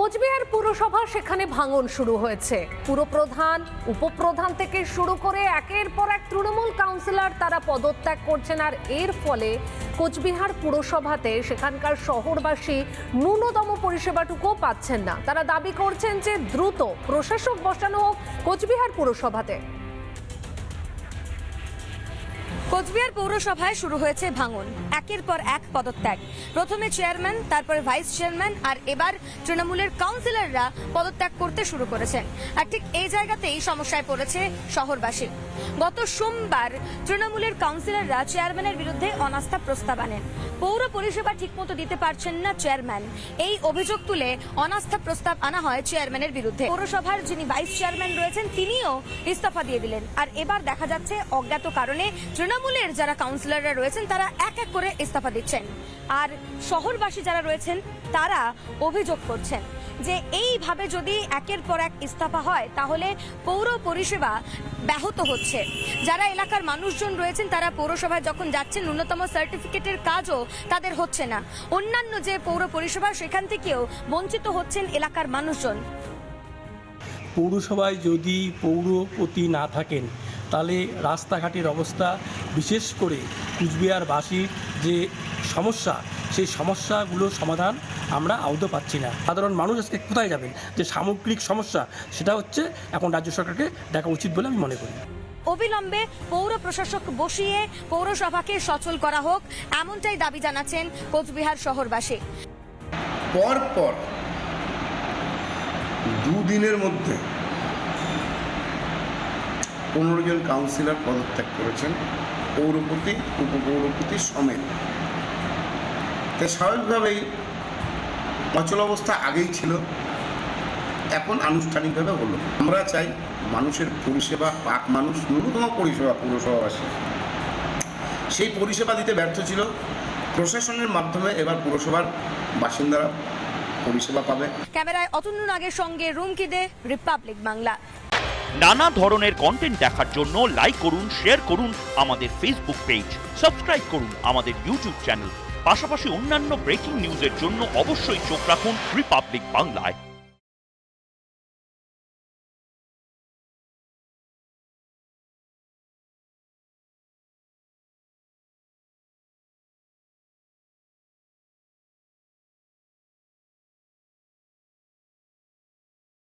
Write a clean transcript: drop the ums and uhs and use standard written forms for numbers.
কোচবিহার পুরসভা সেখানে ভাঙন শুরু হয়েছে। পুরপ্রধান, উপপ্রধান থেকে শুরু করে একের পর এক তৃণমূল কাউন্সিলর তারা পদত্যাগ করছেন, আর এর ফলে কোচবিহার পুরসভাতে সেখানকার শহরবাসী ন্যূনতম পরিষেবাটুকুও পাচ্ছেন না। তারা দাবি করছেন যে দ্রুত প্রশাসক বসানো হোক কোচবিহার পুরসভাতে। কোচবিহার পৌরসভায় শুরু হয়েছে ভাঙন, একের পর এক পদত্যাগ। প্রথমে চেয়ারম্যান, তারপরে ভাইস চেয়ারম্যান, আর এবার তৃণমূলের কাউন্সিলররা পদত্যাগ করতে শুরু করেছেন। আর ঠিক এই জায়গাতেই সমস্যায় পড়েছে শহরবাসী। গত সোমবার তৃণমূলের কাউন্সিলররা চেয়ারম্যানের বিরুদ্ধে অনাস্থা প্রস্তাব আনেন। পৌর পরিষেবা ঠিকমতো দিতে পারছেন না চেয়ারম্যান, এই অভিযোগ তুলে অনাস্থা প্রস্তাব আনা হয় চেয়ারম্যানের বিরুদ্ধে। পৌরসভার যিনি ভাইস চেয়ারম্যান রয়েছেন তিনিও ইস্তফা দিয়ে দিলেন। আর এবার দেখা যাচ্ছে অজ্ঞাত কারণে তৃণমূলের যারা কাউন্সিলররা রয়েছেন তারা এক এক করে ইস্তফা দিচ্ছেন। আর শহরবাসী যারা রয়েছেন তারা অভিযোগ করছেন যে এইভাবে যদি একের পর এক ইস্তফা হয় তাহলে পৌর পরিষেবা ব্যাহত হচ্ছে। যারা এলাকার মানুষজন রয়েছেন তারা পৌরসভায় যখন যাচ্ছেন ন্যূনতম সার্টিফিকেটের কাজও তাদের হচ্ছে না। অন্যান্য যে পৌর পরিষেবা সেখান থেকেও বঞ্চিত হচ্ছেন এলাকার মানুষজন। পৌরসভায় যদি পৌরপতি না থাকেন তাহলে রাস্তাঘাটের অবস্থা, বিশেষ করে কুচবিহারবাসীর যে সমস্যা, সেই সমস্যাগুলোর সমাধান আমরা আদৌ পাচ্ছি না। সাধারণ মানুষ আজকে কোথায় যাবেন? যে সামগ্রিক সমস্যা, সেটা হচ্ছে এখন রাজ্য সরকারকে দেখা উচিত বলে আমি মনে করি। অবিলম্বে পৌর প্রশাসক বসিয়ে পৌরসভাকে সচল করা হোক, এমনটাই দাবি জানাচ্ছেন কোচবিহার শহরবাসী। পর দুদিনের মধ্যে 15 জন কাউন্সিলর পদত্যাগ করেছেন, পৌরপতি, উপপৌরপতি সমেত। তাই স্বাভাবিকভাবেই অচল অবস্থা আগেই ছিল, এখন আনুষ্ঠানিকভাবে হলো। আমরা চাই মানুষের পরিষেবা পাক, মানুষ ন্যূনতম পরিষেবা পৌরসভাবাসী সেই পরিষেবা দিতে ব্যর্থ ছিল। প্রশাসনের মাধ্যমে এবার পুরসভার বাসিন্দারা পরিষেবা পাবে। ক্যামেরায় অতন্য নাগের সঙ্গে রুমকি দে, রিপাবলিক বাংলা। নানা ধরনের কন্টেন্ট দেখার জন্য লাইক করুন, শেয়ার করুন আমাদের ফেসবুক পেজ, সাবস্ক্রাইব করুন আমাদের ইউটিউব চ্যানেল। পাশাপাশি অন্যান্য ব্রেকিং নিউজের জন্য অবশ্যই চোখ রাখুন রিপাবলিক বাংলায়।